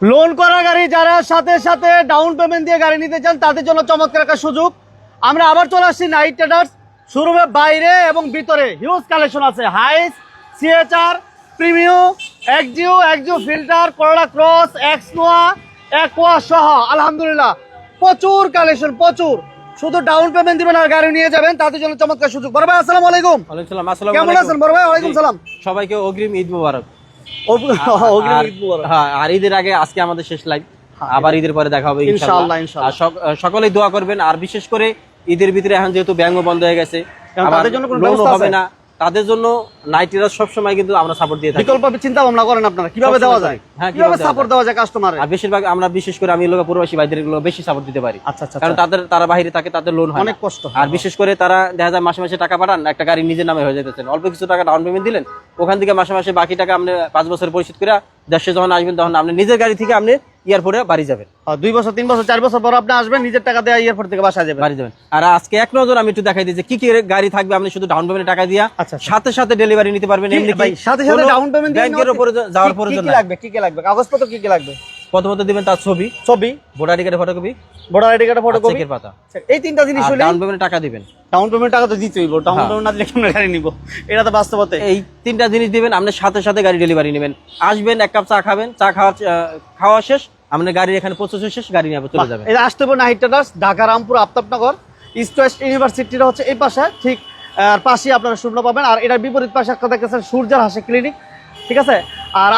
Loan করা গাড়ি যারা সাথে সাথে ডাউন পেমেন্ট দিয়ে গাড়ি নিতে চান তাদের জন্য চমৎকার একটা সুযোগ। আমরা আবার চলে আসছি নাইট ট্রেডার্স শোরুমে। বাইরে এবং ভিতরে হিউজ কালেকশন আছে। হাইস, সিএচআর, প্রিমিও, এক্সিও ফিল্টার, করোলা ক্রস, এক্স নোয়া, অ্যাকোয়া সহ আলহামদুলিল্লাহ প্রচুর কালেকশন, প্রচুর। শুধু ডাউন পেমেন্ট দিবেন আর গাড়ি নিয়ে যাবেন, তাদের জন্য চমৎকার সুযোগ। বড় ভাই আসসালামু আলাইকুম। ওয়ালাইকুম সালাম। আসসালামু কেমন আছেন বড় ভাই? ওয়ালাইকুম সালাম। সবাইকে অগ্রিম ঈদ মোবারক। হ্যাঁ, আর ঈদের আগে আজকে আমাদের শেষ লাইভ, আবার ঈদের পরে দেখা হবে ইনশাআল্লাহ। সকলেই দোয়া করবেন। আর বিশেষ করে ঈদের ভিতরে এখন যেহেতু ব্যাংক বন্ধ হয়ে গেছে, তাদের জন্য কোনো লোন ব্যবস্থা হবে আছে না, তাদের জন্য নাইট রাইডার সব সময় কিন্তু আমরা সাপোর্ট দিয়ে থাকি। বিকল্প চিন্তা ভাবনা করেন আপনারা কিভাবে দেওয়া যায়, হ্যাঁ, কিভাবে সাপোর্ট দেওয়া যায় কাস্টমারে। আর বেশিরভাগ আমরা বিশেষ করে আমি লোক প্রবাসী ভাইদের গুলো বেশি সাপোর্ট দিতে পারি। আচ্ছা আচ্ছা, কারণ তারা বাইরে থাকে, তাদের লোন হয় অনেক কষ্ট। আর বিশেষ করে তারা দেখা যায় মাসে মাসে টাকা পাঠান, একটা গাড়ি নিজের নামে হয়ে যেতেছেন, অল্প কিছু টাকা ডাউন পেমেন্ট দিলেন, ওখান থেকে মাসে মাসে বাকি টাকা আপনি 5 বছর পরিশোধ করে দেশে যখন আসবেন তখন আপনি নিজের গাড়ি থেকে আপনি এয়ারপোর্টে বাড়ি যাবেন। 2 বছর 3 বছর 4 বছর পর আপনি আসবেন, নিজের টাকা দিয়ে এয়ারপোর্ট থেকে বাসা যাবেন, বাড়ি যাবেন। আর আজকে এক নজর আমি একটু দেখাই দিই যে কি কি গাড়ি থাকবে। আপনি শুধু ডাউন পেমেন্ট টাকা দিয়া সাথে সাথে ডেলিভারি নিতে পারবেন। এমনি ভাই সাথে সাথে ডাউন পেমেন্ট ব্যাংকের উপরে যাওয়ার প্রয়োজন কি লাগবে, কি লাগবে, কাগজপত্র কি লাগবে? প্রথমত দিবেন তার ছবি, ভোটার আইডি কার্ডের ফটোকপি, ভোটার আইডি কার্ডের ফটোকপি, চেকের পাতা, এই তিনটা জিনিস হলে ডাউন পেমেন্ট টাকা দিবেন। ডাউন পেমেন্ট টাকা তো দিতেই হইব, ডাউন পেমেন্ট না দিলে কেমনে গাড়ি নিব? এটা তো বাস্তবতে। এই তিনটা জিনিস দিবেন, আপনি সাথে সাথে গাড়ি ডেলিভারি নেবেন। আসবেন, এক কাপ চা খাবেন, চা খাওয়া শেষ, আমাদের গাড়ির এখানে পৌঁছে শেষ, গাড়ি নিয়ে চলে যাবেন। এটা আসতে হবে Night Traders, Dhaka Rampur Aftabnagar. East West ইউনিভার্সিটিটা হচ্ছে এই পাশে, ঠিক আর পাশেই আপনারা শূন্য পাবেন। আর এটার বিপরীত পাশে একটা দেখতেছেন সূর্যের হাসি ক্লিনিক, ঠিক আছে? আর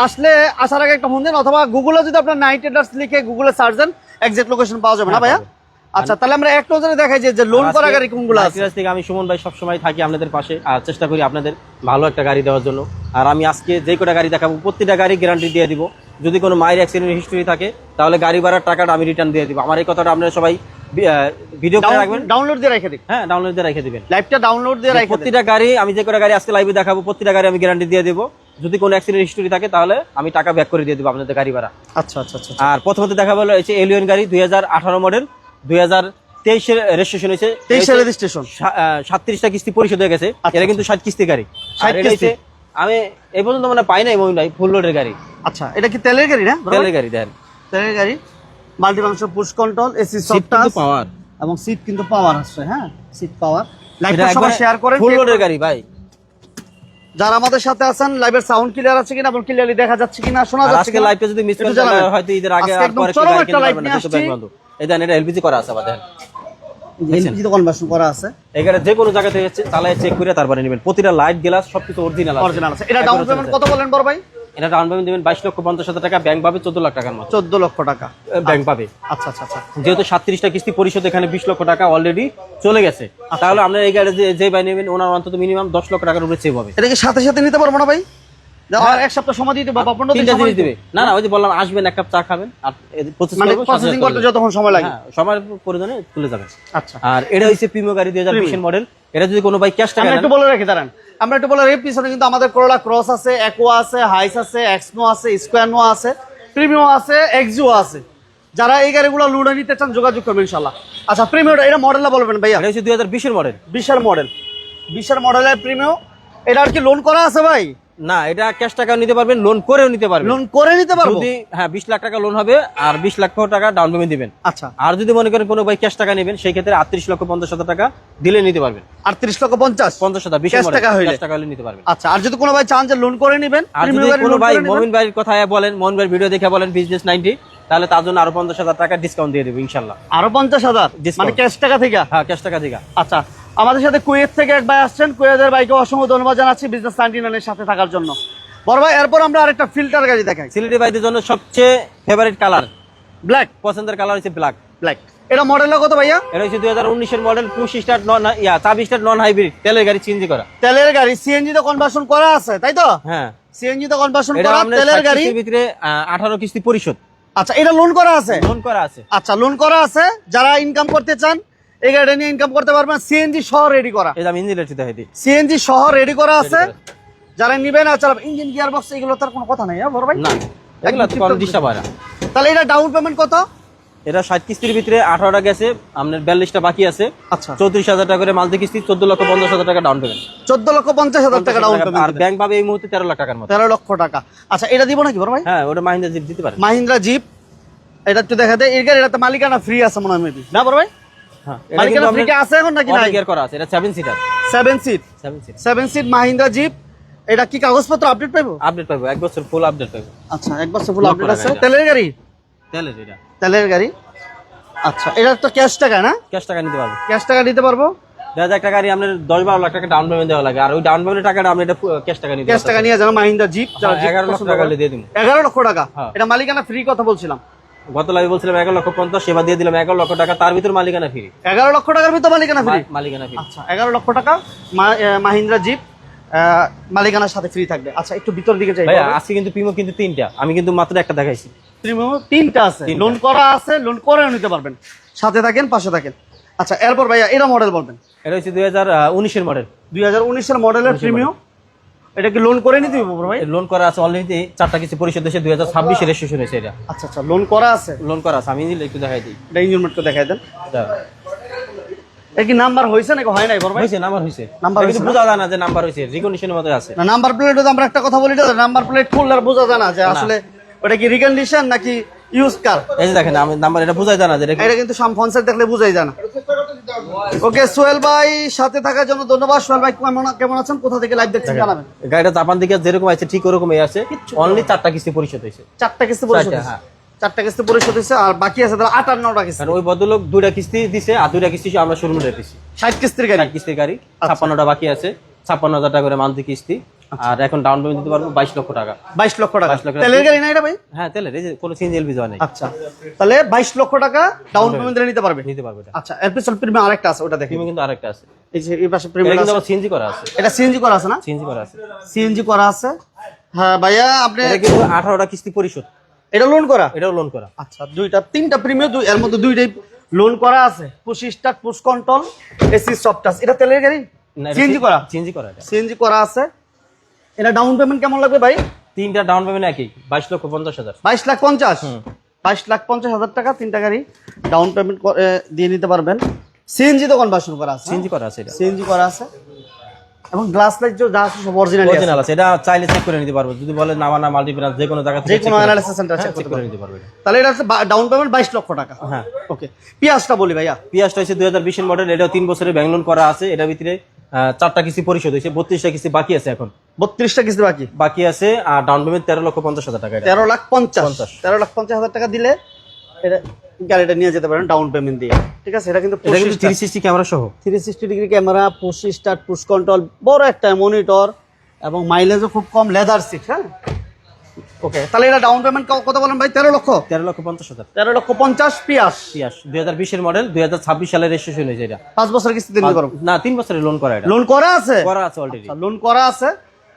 আসার আগে একটা ফোন দেন, অথবা গুগলে যদি আপনার নাইট ট্রেডার্স লিখে গুগলে সার্চ দেন এক্সাক্ট লোকেশন পাওয়া যাবে না ভাইয়া? আচ্ছা, তাহলে আমরা এক নজরে দেখাই যে লোন করা গাড়ি কোনগুলো আছে। আমি সুমন ভাই সবসময় থাকি আপনাদের পাশে, আর চেষ্টা করি আপনাদের ভালো একটা গাড়ি দেওয়ার জন্য। আর আমি আজকে যে কটা গাড়ি দেখাবো প্রতিটা গাড়ি গ্যারান্টি দিয়ে দিব। যদি কোনো মায়ের অ্যাক্সিডেন্ট হিস্ট্রি থাকে তাহলে গাড়ি ভাড়ার টাকাটা আমি রিটার্ন দিয়ে দিব। আমার এই কথাটা আপনারা সবাই ভিডিও করে রাখবেন, ডাউনলোড দিয়ে রেখে দিন। হ্যাঁ, ডাউনলোড দিয়ে রেখে দিবেন, লাইভটা ডাউনলোড দিয়ে রেখে দিন। প্রতিটা গাড়ি আমি যে কটা গাড়ি আজকে লাইভে দেখাবো প্রতিটা গাড়ি আমি গ্যারান্টি দিয়ে দেবো। যদি কোনো অ্যাক্সিডেন্ট হিস্টরি থাকে তাহলে আমি টাকা ব্যাক করে দিয়ে দেবো আপনাদের গাড়ি ভাড়া। আচ্ছা আচ্ছা আচ্ছা। আর প্রথমত দেখাবো হচ্ছে এলিয়ন গাড়ি 2018 মডেল, 2023 রেজিস্ট্রেশন হয়েছে, 23 রেজিস্ট্রেশন, 37টা কিস্তি পরিশোধ হয়ে গেছে। এটা কিন্তু 60 কিস্তি গাড়ি। আমি এই পর্যন্ত মানে পাই নাই মমিন ভাই ফুল লোডের গাড়ি। আচ্ছা, এটা কি তেলের গাড়ি না? তেলের গাড়ি, দেন তেলের গাড়ি, multi function, push control, AC soft touch power, এবং সিট কিন্তু পাওয়ার আছে। হ্যাঁ, সিট পাওয়ার। লাইভটা সবাই শেয়ার করেন। ফুল লোডের গাড়ি ভাই। যারা আমাদের সাথে আছেন, লাইভের সাউন্ড ক্লিয়ার আছে কিনা এবং ক্লিয়ারলি দেখা যাচ্ছে কিনা, শোনা যাচ্ছে কিনা? আজকে লাইভটা যদি মিস করেন তাহলে হয়তো ঈদের আগে আর পরে কি গাড়ি কিনতে পারবেন না, তো ব্যাংক বন্ধ। এই দেন, এটা এলপিজি করা আছে আমাদের, এলপিজি তো কনভার্সন করা আছে। এখানে যে কোনো জায়গা থেকে চালায় চেক করে তারপরে নেবেন। প্রতিটা লাইট গ্লাস সবকিছু অরিজিনাল আছে। এটা ডাউন পেমেন্ট কত বলেন বড় ভাই? এটা ডাউন পেমেন্ট দিবেন 22,50,000 টাকা, ব্যাংক পাবে 14 লাখ টাকার মতো। 14 লক্ষ টাকা ব্যাংক পাবে। আচ্ছা আচ্ছা আচ্ছা। যেহেতু 37টা কিস্তি পরিশোধ, এখানে 20 লক্ষ টাকা অলরেডি চলে গেছে। তাহলে আপনার এই গাড়ি যে ভাই নেবেন ওনার অন্তত মিনিমাম 10 লক্ষ টাকার উপরে সেভ হবে। এটা কি সাথে সাথে নিতে পারবো না ভাই? আর এক সপ্তাহ সময় দিতে বাবা, 15 দিন সময় দিবে না? ওই যে বললাম, আসবেন, এক কাপ চা খাবেন, আর প্রসেসিং করতে যতক্ষণ সময় লাগে সময়ের প্রয়োজনে তুলে যাবেন। আচ্ছা। আর এটা হচ্ছে প্রিমিও গাড়ি 2020 মডেল। এটা যদি কোনো ভাই ক্যাশ টাকা একটু বলে রেখে দাঁড়ান, আমরা একটু বলে এর পিছনে কিন্তু আমাদের করোলা ক্রস আছে, অ্যাকোয়া আছে, হাইস আছে, এক্সনো আছে, স্কয়ার নো আছে, প্রিমিও আছে, এক্সিও আছে। যারা এই গাড়িগুলো লুডে নিতে চান যোগাযোগ করবেন ইনশাআল্লাহ। আচ্ছা, প্রিমিও এটা মডেলটা বলবেন ভাইয়া? এটা হচ্ছে 2020 এর মডেল। 20 এর মডেল, 20 এর মডেলের প্রিমিও। এটা আর কি লোন করা আছে ভাই? না, এটা ক্যাশ টাকাও নিতে পারবেন, লোন করেও নিতে পারবেন। লোন করে নিতে পারবো যদি, হ্যাঁ, 20 লাখ টাকা লোন হবে আর 20 লাখ টাকা ডাউন পেমেন্ট দিবেন। আচ্ছা। আর যদি মনে করেন কোনো ভাই ক্যাশ টাকা নেবেন, সেই ক্ষেত্রে 38,50,000 টাকা দিলে নিতে পারবেন। 38,50,000 20 ক্যাশ টাকা হলে নিতে পারবেন। আচ্ছা। আর যদি কোনো ভাই চান যে লোন করে নেবেন, আর যদি কোনো ভাই মমিন ভাইয়ের কথা বলেন, মমিন ভাইয়ের ভিডিও দেখে বলেন বিজনেস 90, তাহলে তার জন্য আরো 50,000 টাকা ডিসকাউন্ট দিয়ে দেবো ইনশাআল্লাহ। আরো 50,000 মানে ক্যাশ টাকা থেকে? হ্যাঁ, ক্যাশ টাকা থেকে। আচ্ছা, আমাদের সাথে কুয়েত থেকে এক ভাই আসছেন, কুয়েতের ভাইকে অসংখ্য ধন্যবাদ জানাচ্ছি বিজনেস 99 এর সাথে থাকার জন্য। বড় ভাই, এরপর আমরা আরেকটা ফিল্টার গাড়ি দেখাই। সিলেটি ভাইদের জন্য সবচেয়ে ফেভারিট কালার ব্ল্যাক, পছন্দের কালার হচ্ছে ব্ল্যাক। এটা মডেলটা কত ভাইয়া? এটা হচ্ছে 2019 এর মডেল, পুশ স্টার্ট চাবি স্টার্ট নন হাইব্রিড, তেলের গাড়ি, সিএনজি করা। তেলের গাড়ি, সিএনজি তো কনভার্সন করা আছে, তাই তো? হ্যাঁ, সিএনজি তো কনভার্সন করা, তেলের গাড়ি। এর ভিতরে 18 কিস্তি পরিশোধ। আচ্ছা, এটা লোন করা আছে? লোন করা আছে। আচ্ছা, লোন করা আছে। যারা ইনকাম করতে চান এই গাড়ি নিয়ে ইনকাম করতে পারবেন। সিএনজি সহ রেডি করা, এই আমি ইঞ্জিন দেখাই দিই, সিএনজি সহ রেডি করা আছে। যারা নিবেন আর চালাবেন, ইঞ্জিন গিয়ার বক্স এগুলো তার কোনো কথা নাই বড় ভাই, না এগুলো তো কোনো ডিস্টার্ব হয় না। তাহলে এটা ডাউন পেমেন্ট কত? এটা 60 কিস্তির ভিতরে 18টা গেছে, আপনার 42টা বাকি আছে। আচ্ছা 34,000 টাকা করে মান্থলি কিস্তি, 14,50,000 টাকা ডাউন পেমেন্ট। 14,50,000 টাকা ডাউন পেমেন্ট আর ব্যাংক পাবে এই মুহূর্তে 13 লাখ টাকার মতো। 13 লক্ষ টাকা। আচ্ছা এটা দিব নাকি বড় ভাই? হ্যাঁ, ওটা মাহিন্দ্রা জিপ দিতে পারে। মাহিন্দ্রা জিপ, এটা একটু দেখা দেয়। এর গাড়ি এটা তো মালিকানা ফ্রি আছে মনে হয় মেবি, না বড় ভাই? হ্যাঁ, মালিকানা ফ্রি কি আছে এখন নাকি নাই? গিয়ার করা আছে, এটা 7 seater. 7 seat 7 seat 7 seat Mahindra jeep. এটা কি কাগজপত্র আপডেট পাইবো? আপডেট পাবো, 1 বছর ফুল আপডেট পাবো। আচ্ছা 1 বছর ফুল Lock আপডেট করা আছে। গাড়িটা। তেলের গাড়ি? তেলের এটা তেলের গাড়ি। আচ্ছা এটা তো ক্যাশ টাকা না? ক্যাশ টাকা নিতে পারবো। ক্যাশ টাকা দিতে পারবো। দেখা যায় একটা গাড়ি আপনার 10-12 লাখ টাকা ডাউন পেমেন্ট দেওয়া লাগে, আর ওই ডাউন পেমেন্টের টাকাটা আপনি এটা ক্যাশ টাকা নিতে ক্যাশ টাকা নিয়ে যান মাহিন্দ্রা জিপ, যারা জিপ 11 লক্ষ পছন্দ টাকা করে। দিয়ে দিব। 11 লক্ষ টাকা। হ্যাঁ। এটা মালিকানা ফ্রি কথা বলছিলাম। গত লাইভে বলছিলাম 11,50,000, সেবা দিয়ে দিলাম 11 লক্ষ টাকা, তার ভিতর মালিকানা ফ্রি। 11 লক্ষ টাকার ভিতর মালিকানা ফ্রি। মালিকানা ফ্রি। আচ্ছা 11 লক্ষ টাকা মাহিন্দ্রা জিপ মালিকানার সাথে ফ্রি থাকবে। আচ্ছা একটু ভিতর দিকে যাই। ভাই আজকে কিন্তু প্রিমো কিন্তু 3টা, আমি কিন্তু মাত্র একটা দেখাইছি। প্রিমিয়াম 3টা আছে, লোন করা আছে, লোন করেও নিতে পারবেন। সাথে থাকেন, পাশে থাকেন। আচ্ছা এরপর ভাইয়া এটা মডেল বলবেন। এটা হচ্ছে 2019 এর মডেল। 2019 এর মডেলের প্রিমিয়াম। এটা কি লোন করে নিতে হবে ভাই? লোন করা আছে অলরেডি, 4টা কিস্তি পরিশোধ হয়েছে, 2026 এর রেজিস্ট্রেশন হয়েছে এটা। আচ্ছা আচ্ছা লোন করা আছে। লোন করা আছে, আমি একটু দেখাই দিই। এটা ইঞ্জিনমেন্টকে দেখাই দেন। এটা এর কি নাম্বার হয়েছে নাকি হয় নাই বড় ভাই? হয়েছে, নাম্বার হয়েছে। নাম্বার কিন্তু হয়েছে বোঝা যায় না যে নাম্বার হয়েছে, রিকন্ডিশনের মতো আছে। না নাম্বার প্লেটও তো আমরা একটা কথা বলি, নাম্বার প্লেট খুললে আর বোঝা যায় না যে আসলে ওটা কি রিকন্ডিশন নাকি ইউজ কার। এই যে দেখেন, আমি নাম্বার এটা বোঝাই যায় না যে এটা এটা কিন্তু ফোনসেট দেখলে বোঝাই যায় না। ওকে সোহেল ভাই সাথে থাকার জন্য ধন্যবাদ। সোহেল ভাই কেমন আছেন, কোথা থেকে লাইভ দেখছেন জানাবেন। গাড়িটা জাপান থেকে যেরকম আছে ঠিক ওরকমই আছে, অনলি 4টা কিস্তি পরিশোধ হয়েছে। 4টা কিস্তি পরিশোধ চারটা, হয়েছে। হ্যাঁ। 4টা কিস্তি পরিশোধ হয়েছে আর বাকি আছে তাহলে 58টা কিস্তি। কারণ ওই ভদ্রলোক 2টা কিস্তি দিছে, আর 2টা কিস্তি আমরা শোরুমে রেখেছি। 60 কিস্তির গাড়ি। 4 কিস্তির গাড়ি, 56টা বাকি আছে, 56,000 টাকা করে মান্থলি কিস্তি। আর এখন ডাউন পেমেন্ট দিতে পারবো 22 লক্ষ টাকা। 22 লক্ষ টাকা। 22 লক্ষ তেলের গাড়ি না এটা ভাই? হ্যাঁ তেলের, এই যে কোনো সিএনজি এলপি নেই। আচ্ছা তাহলে 22 লক্ষ টাকা ডাউন পেমেন্ট দিলে নিতে পারবে। নিতে পারবে এটা। আচ্ছা এরপর প্রিমিয়াম আরেকটা আছে, ওটা দেখি। প্রিমিয়াম কিন্তু আরেকটা আছে, এই যে এই পাশে এটা প্রিমিয়াম কিন্তু আছে। আবার সিএনজি করা আছে। এটা সিএনজি করা আছে না? সিএনজি করা আছে। সিএনজি করা আছে। হ্যাঁ ভাইয়া আপনি এটা কিন্তু 18টা কিস্তি পরিশোধ। এটা লোন করা? এটাও লোন করা। আচ্ছা 3টা প্রিমিয়াম, এর মধ্যে 2টাই লোন করা আছে। Push start, push control, AC soft touch. এটা তেলের গাড়ি? সিএনজি করা? সিএনজি করা এটা। সিএনজি করা আছে। এটা ডাউন পেমেন্ট কেমন লাগবে ভাই? 3টা ডাউন পেমেন্ট একই, 22,50,000। 22,50,000। 22,50,000 টাকা 3টা গাড়ি ডাউন পেমেন্ট দিয়ে নিতে পারবেন। সিএনজি তো কনভার্সন করা আছে। সিএনজি করা আছে এটা। সিএনজি করা আছে এবং গ্লাস লাইট যা আছে সব অরিজিনাল অরিজিনাল আছে, এটা চাইলে চেক করে নিতে পারবো। যদি বলে না মাল্টিপ্লাস যে কোনো জায়গা থেকে যে কোনো অ্যানালিসিস সেন্টার চেক চেক করতে করে পারবেন। নিতে পারবে। তাহলে এটা ডাউন পেমেন্ট 22 লক্ষ টাকা। হ্যাঁ ওকে পিয়াসটা বলি ভাইয়া। পিয়াসটা হচ্ছে 2020 এর মডেল, এটাও 3 বছরের ব্যাংক লোন করা আছে। এটার ভিতরে 4টা কিস্তি পরিশোধ হয়েছে, 32টা কিস্তি বাকি আছে এখন। 32টা কিস্তি বাকি আছে, আর ডাউন পেমেন্ট 13,50,000 টাকা। এটা 13,50,000। 13,50,000 টাকা দিলে এটা গাড়িটা নিয়ে যেতে পারেন ডাউন পেমেন্ট দিয়ে। ঠিক আছে এটা কিন্তু এটা কিন্তু 360 ক্যামেরা সহ। 360 degree camera, push start, push control, বড় একটা মনিটর এবং মাইলেজও খুব কম, লেদার সিট। হ্যাঁ ওকে তাহলে এটা ডাউন পেমেন্ট কত বলেন ভাই? 13 লক্ষ। 13,50,000। 13,50,000 পিয়াস। পিয়াস 2020 এর মডেল, 2026 সালের রেজিস্ট্রেশন হয়েছে এটা। 5 বছর কিস্তি দিতে পারবো না 3 বছরের লোন করা এটা। লোন করা আছে? করা আছে অলরেডি। লোন করা আছে,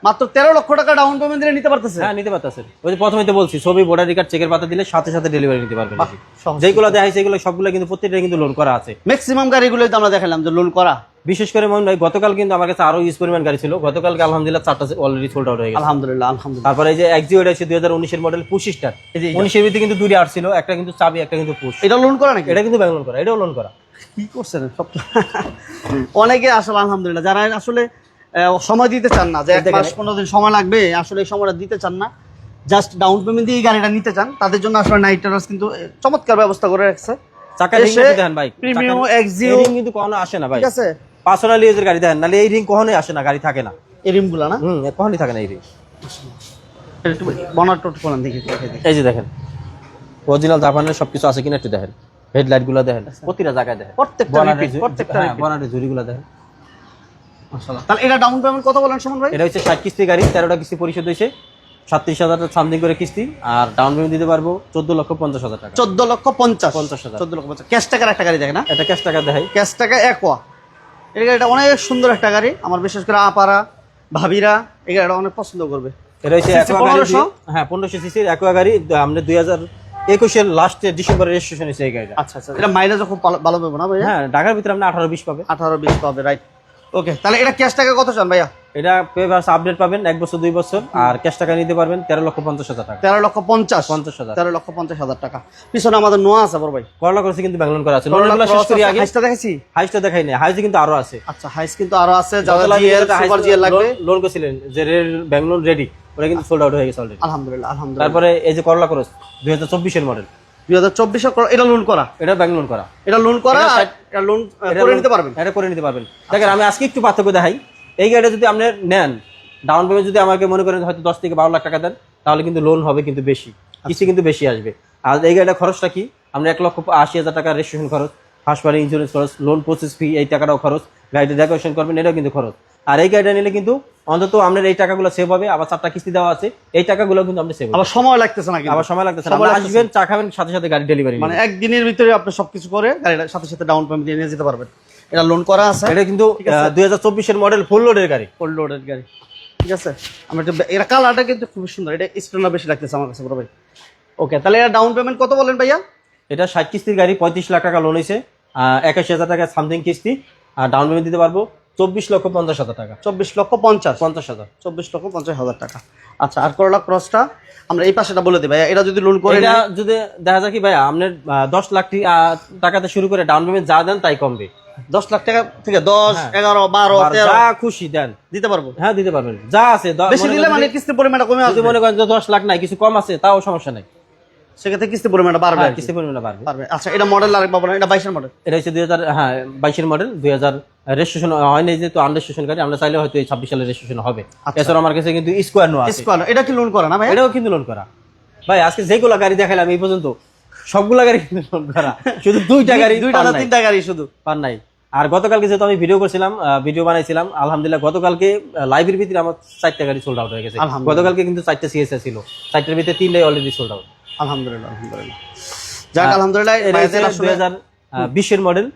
মাত্র 13 লক্ষ টাকা ডাউন পেমেন্ট দিলে নিতে পারতেছে। হ্যাঁ নিতে পারতেছেন। ওই যে প্রথমেই তো বলছি, ছবি, ভোটার কার্ড, চেকের পাতা দিলে সাথে সাথে ডেলিভারি নিতে পারবেন। সহজ। যেগুলো দেখাইছে এগুলো সবগুলো কিন্তু প্রত্যেকটা কিন্তু লোন করা আছে। ম্যাক্সিমাম গাড়িগুলোই তো আমরা দেখালাম যে লোন করা। বিশেষ করে মনে হয় গতকাল কিন্তু আমার কাছে আরো ইউজ পরিমাণ গাড়ি ছিল। গতকালকে আলহামদুলিল্লাহ 4টা অলরেডি সোল্ড আউট হয়ে গেছে। আলহামদুলিল্লাহ আলহামদুলিল্লাহ। তারপরে এই যে এক্সিও, এটা হচ্ছে 2019 এর মডেল, পুশ স্টার। 19 এর ভিতরে কিন্তু 2টা আর ছিল, একটা কিন্তু চাবি, একটা কিন্তু পুশ। এটা লোন করা নাকি? এটা কিন্তু ব্যাংক লোন করা, এটাও লোন করা। কি করছেন সব তো? অনেকে আসলে আলহামদুলিল্লাহ যারা আসলে সময় দিতে চান না, যে 1 মাস 15 দিন সময় লাগবে, আসলে এই সময়টা দিতে চান না, জাস্ট ডাউন পেমেন্ট দিয়ে এই গাড়িটা নিতে চান, তাদের জন্য আসলে নাইট রাইডার্স কিন্তু চমৎকার ব্যবস্থা করে রাখছে। চাকা রিং দেখেন ভাই, প্রিমিয়াম এক্সিও রিং কিন্তু কখনো আসে না ভাই। ঠিক আছে পার্সোনাল ইউজের গাড়ি দেখেন, নালে এই রিং কখনোই আসে না, গাড়ি থাকে না। এই রিমগুলো না কখনোই থাকে না এই রিং। একটু বনার টোট কোন দেখি। এই যে দেখেন অরিজিনাল জাপানের সবকিছু আছে কিনা একটু দেখেন। হেডলাইট গুলো দেখেন, প্রতিটা জায়গায় দেখেন, প্রত্যেকটা বনারের ঝুড়িগুলো দেখেন। মাশাআল্লাহ। তাহলে এটা ডাউন পেমেন্ট কত বলেন সুমন ভাই? এটা হচ্ছে 60 কিস্তি গাড়ি, 13টা কিস্তি পরিশোধ হয়েছে, 37,000 সামথিং করে কিস্তি, আর ডাউন পেমেন্ট দিতে পারবো 14,50,000 টাকা। 14,50,000 14,50,000 ক্যাশ টাকার একটা গাড়ি দেখেন না? এটা ক্যাশ টাকা দেখাই। ক্যাশ টাকা একোয়া। এই গাড়িটা অনেক সুন্দর একটা গাড়ি, আমার বিশেষ করে আপারা ভাবিরা এই গাড়িটা অনেক পছন্দ করবে। এটা হচ্ছে অ্যাকোয়া গাড়ি। হ্যাঁ 1500 সিসির অ্যাকোয়া গাড়ি, আমরা 2021 এর লাস্টে ডিসেম্বরে রেজিস্ট্রেশন হয়েছে এই গাড়িটা। আচ্ছা আচ্ছা এটা মাইলেজও খুব ভালো পাবে না ভাই? হ্যাঁ ঢাকার ভিতরে আপনি 18-20 পাবে। 18-20 পাবে রাইট। ওকে, তাহলে এটা ক্যাশ টাকা কত চান ভাইয়া? এটা পেপারস আপডেট পাবেন 1 বছর 2 বছর, আর ক্যাশ টাকা নিতে পারবেন 13,50,000 টাকা। 13,50,000 50,000 13,50,000 টাকা। পিছনে আমাদের নোয়া আছে বড় ভাই, করলা করছে কিন্তু ব্যাংলোন করা আছে। লোনগুলো শেষ করি আগে। হাইসটা দেখাইছি। হাইসটা দেখাই নাই, হাইসে কিন্তু আরো আছে। আচ্ছা, হাইস কিন্তু আরো আছে, যারা জিএল সুপার জিএল লাগবে। লোন করছিলেন যে ব্যাংলোন রেডি, ওটা কিন্তু সোল্ড আউট হয়ে গেছে অলরেডি। আলহামদুলিল্লাহ আলহামদুলিল্লাহ। তারপরে এই যে করলা ক্রস 2024 এর মডেল, 2024 এটা লোন করা, এটা ব্যাংলোন করা, এটা লোন করা, এটা আর এটা লোন করে নিতে পারবেন। এটা করে নিতে পারবেন। দেখেন আমি আজকে একটু পার্থক্য দেখাই। এই গাড়িটা যদি আপনি নেন, ডাউন পেমেন্ট যদি আমাকে মনে করেন হয়তো 10 থেকে 12 লাখ টাকা দেন, তাহলে কিন্তু লোন হবে কিন্তু বেশি, কিস্তি কিন্তু বেশি আসবে। আর এই গাড়িটা খরচটা কি, আমরা 1,80,000 টাকা রেজিস্ট্রেশন খরচ, ফার্স্ট পার্টি ইন্স্যুরেন্স খরচ, লোন প্রসেস ফি, এই টাকাটাও খরচ, গাড়িটা ডেকোরেশন করবেন, এটাও কিন্তু খরচ। আর এই গাড়িটা নিলে কিন্তু অন্তত আপনার এই টাকাগুলো সেভ হবে, আবার 4টা কিস্তি দেওয়া আছে, এই টাকাগুলো কিন্তু আপনি সেভ হবে, আবার সময় লাগতেছে না, কিন্তু আবার সময় লাগতেছে না। সময় আপনি লাগতেছে আসবেন, চা খাবেন, সাথে সাথে গাড়ি ডেলিভারি, মানে একদিনের ভিতরে আপনি সবকিছু করে গাড়িটার সাথে সাথে ডাউন পেমেন্ট দিয়ে নিয়ে যেতে পারবেন। এটা লোন করা আছে। এটা কিন্তু 2024 এর মডেল ফুল লোডের গাড়ি, ফুল লোডেড গাড়ি, ঠিক আছে। আমরা এটা কালারটা কিন্তু খুব সুন্দর, এটা স্টোনার বেশি লাগতেছে আমার কাছে বড় ভাই। ওকে, তাহলে এটা ডাউন পেমেন্ট কত বলেন ভাইয়া? এটা 60 কিস্তির গাড়ি, 35 লাখ টাকা লোন হয়েছে, 81,000 টাকা সামথিং কিস্তি, আর ডাউন পেমেন্ট দিতে পারবো 24,50,000 টাকা। 24,50,000 50,000 24,50,000 টাকা। আচ্ছা, আর করলা ক্রসটা আমরা এই পাশেটা বলে দিই ভাইয়া, এটা যদি লোন করে এটা যদি দেখা যায় কি ভাই, আপনার 10 লাখ টাকাতে শুরু করে ডাউন পেমেন্ট যা দেন তাই কমবে। 10 লাখ টাকা থেকে 10, 11, 12, 13 যা খুশি দেন দিতে পারবো। হ্যাঁ দিতে পারবেন, যা আছে। বেশি দিলে মানে কিস্তির পরিমাণটা কমে যদি আসবে। মনে করেন যে 10 লাখ নাই, কিছু কম আছে, তাও সমস্যা নাই, সেক্ষেত্রে কিস্তির পরিমাণটা বাড়বে, হ্যাঁ, কিস্তির পরিমাণটা বাড়বে। পারবে। আচ্ছা, এটা মডেল আরেকবার বলেন, এটা 22 এর মডেল। এটা হচ্ছে 22 এর মডেল, 2000 রেজিস্ট্রেশন হয়নি, যেহেতু আনরেজিস্ট্রেশন গাড়ি, আমরা চাইলে হয়তো এই 26 সালের রেজিস্ট্রেশন হবে। এছাড়া আমার কাছে কিন্তু স্কোয়ার নো আছে। স্কোয়ার, এটা কি লোন করা না ভাই? এটাও কিন্তু লোন করা ভাই। আজকে যেগুলো গাড়ি দেখালাম এই পর্যন্ত, সবগুলা গাড়ি কিন্তু লোন করা, শুধু দুইটা গাড়ি, 2টা না 3টা গাড়ি শুধু পার নাই। আর গতকালকে যেহেতু আমি ভিডিও বানাইছিলাম, আলহামদুলিল্লাহ গতকালকে লাইভের ভিতরে আমার 4টা গাড়ি সোল্ড আউট হয়ে গেছে। গতকালকে কিন্তু 4টা সিএসএ ছিল, 4টার ভিতরে 3টাই অলরেডি সোল্ড আউট। আলহামদুলিল্লাহ আলহামদুলিল্লাহ। যাক আলহামদুলিল্লাহ। 2020 এর মডেল,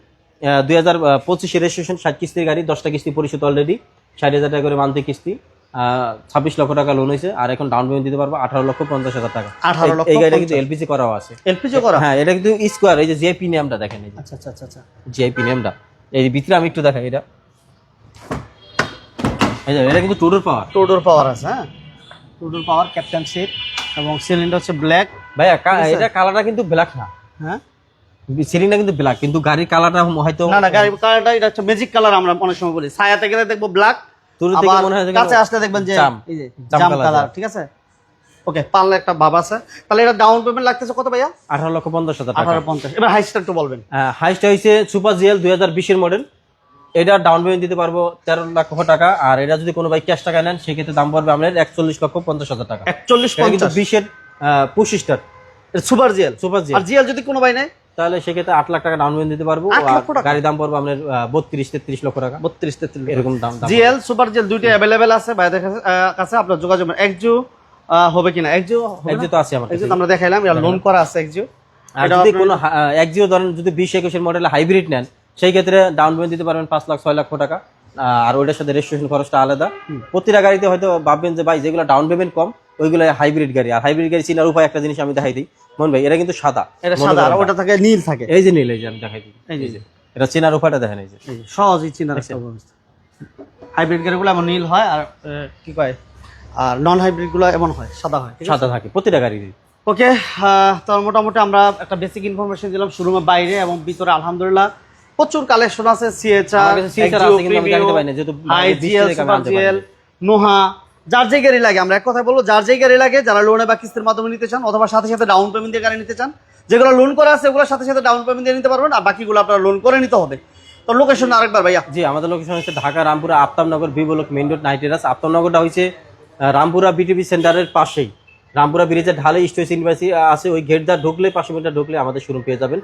2025 এর রেজিস্ট্রেশন, 60 কিস্তির গাড়ি, 10টা কিস্তি পরিশোধ অলরেডি, 60,000 টাকা করে মান্থলি কিস্তি, 26 লক্ষ টাকা লোন হয়েছে, আর এখন ডাউন পেমেন্ট দিতে পারবো 18,50,000 টাকা। 18,50,000 এই গাড়িটা কিন্তু এলপিজি করাও আছে। এলপিজি করা? হ্যাঁ, এটা কিন্তু স্কোয়ার, এই যে জিআইপি নেমটা দেখেন, এই যে আচ্ছা আচ্ছা আচ্ছা আচ্ছা, জিআইপি নেমটা এই ভিতরে আমি একটু দেখাই। এটা এই যে এটা কিন্তু টুডোর পাওয়ার, টোডোর পাওয়ার আছে। হ্যাঁ, টোডোর পাওয়ার, ক্যাপ্টেন সিট, এবং সিলিন্ডার হচ্ছে ব্ল্যাক। ভাইয়া এটা কালারটা কিন্তু ব্ল্যাক না, হ্যাঁ, সিলিংটা কিন্তু ব্ল্যাক, কিন্তু গাড়ির কালারটা হয়তো না না, গাড়ির কালারটা এটা হচ্ছে ম্যাজিক কালার। আমরা অনেক সময় বলি ছায়াতে গেলে দেখবো ব্ল্যাক, দূর থেকে মনে হয় কাছে আসলে দেখবেন যে এই যে জাম জাম কালার, ঠিক আছে। ওকে, পারলে একটা ভাব আছে। তাহলে এটা ডাউন পেমেন্ট লাগতেছে কত ভাইয়া? 18,50,000 টাকা। 18,50,000। এবার হাইস্টার একটু বলবেন। হাইস্টটা হইছে সুপার জিএল 2020 এর মডেল, এটা ডাউন পেমেন্ট দিতে পারবো 13 লক্ষ টাকা। আর এটা যদি কোনো ভাই ক্যাশ টাকা নেন, সেক্ষেত্রে দাম পড়বে আপনার 41,50,000 টাকা। 41,50,000 20 এর push start super GL. Super GL. আর জিএল যদি কোনো ভাই নেয়, তাহলে সেক্ষেত্রে 8 লাখ টাকা ডাউন পেমেন্ট দিতে পারবো। 8 লক্ষ টাকা? গাড়ির দাম পড়বে আপনার 32-33 লক্ষ টাকা, 32-33 এরকম দাম। জিএল সুপার জিএল দুইটা অ্যাভেলেবেল আছে ভাইদের কাছে, আপনার যোগাযোগ। একজু হবে কিনা? একজু তো আছে আমার কাছে, আমরা দেখাইলাম, এটা লোন করা আছে একজু। আর যদি কোনো একজিও ধরেন যদি 20-21 এর মডেল হাইব্রিড নেন, সেই ক্ষেত্রে ডাউন পেমেন্ট দিতে পারবেন 5 লাখ 6 লক্ষ টাকা। আর ওইটার সাথে রেজিস্ট্রেশন খরচটা আলাদা। প্রতিটা গাড়িতে হয়তো ভাববেন যে ভাই যেগুলো ডাউন পেমেন্ট কম, ওইগুলো হাইব্রিড গাড়ি। আর হাইব্রিড গাড়ি চিনার উপায় একটা জিনিস আমি দেখাই দিই মন ভাই, এটা কিন্তু সাদা, এটা সাদা, আর ওটা থাকে নীল থাকে। এই যে নীল, এই যে আমি দেখাই দিই, এই যে এটা চিনার উপায়টা দেখেন, এই যে সহজেই চিনার একটা অবস্থা। হাইব্রিড গাড়িগুলো এমন নীল হয়, আর কি কয়, আর নন হাইব্রিড গুলো এমন হয় সাদা হয়, সাদা থাকে প্রতিটা গাড়ি। ওকে, তো মোটামুটি আমরা একটা বেসিক ইনফরমেশন দিলাম শোরুমের বাইরে এবং ভিতরে। আলহামদুলিল্লাহ প্রচুর কালেকশন আছে, সিএচআর, নোহা, যার যে গাড়ি লাগে। আমরা এক কথায় বলবো, যার যে গাড়ি লাগে, যারা লোনে বা কিস্তির মাধ্যমে নিতে চান, অথবা সাথে সাথে ডাউন পেমেন্ট দিয়ে গাড়ি নিতে চান, যেগুলো লোন করা আছে ওগুলোর সাথে সাথে ডাউন পেমেন্ট দিয়ে নিতে পারবেন, আর বাকিগুলো আপনারা লোন করে নিতে হবে। তো লোকেশন আরেকবার ভাইয়া। জি, আমাদের লোকেশন হচ্ছে ঢাকা রামপুরা আফতাবনগর বিবলক মেইন রোড নাইটেরাস। আফতাবনগরটা হচ্ছে রামপুরা বিটিভি সেন্টারের পাশেই, রামপুরা ব্রিজের ঢালে স্টেশন ইউনিভার্সিটি আছে, ওই গেট দা ঢুকলে 500 মিটার ঢুকলে আমাদের শোরুম পেয়ে যাবেন।